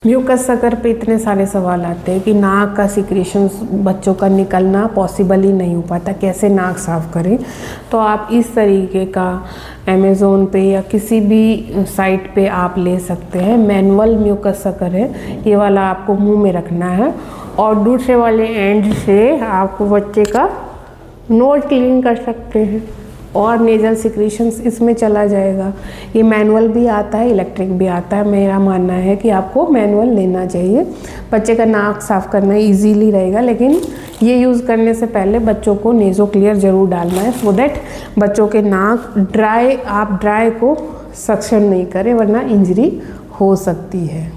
Mucus sucker पे इतने सारे सवाल आते हैं कि नाक का सिक्रेशंस बच्चों का निकलना पॉसिबल ही नहीं हो पाता, कैसे नाक साफ़ करें। तो आप इस तरीके का अमेज़ोन पे या किसी भी साइट पे आप ले सकते हैं। मैनुअल म्यूकस सकर है, ये वाला आपको मुंह में रखना है और दूसरे वाले एंड से आप बच्चे का नोज क्लीन कर सकते हैं और नेजल सिक्रेशंस इसमें चला जाएगा। ये मैनुअल भी आता है, इलेक्ट्रिक भी आता है। मेरा मानना है कि आपको मैनुअल लेना चाहिए, बच्चे का नाक साफ़ करना इजीली रहेगा। लेकिन ये यूज़ करने से पहले बच्चों को नेज़ो क्लियर ज़रूर डालना है, सो दैट बच्चों के नाक ड्राई को सक्शन नहीं करें, वरना इंजरी हो सकती है।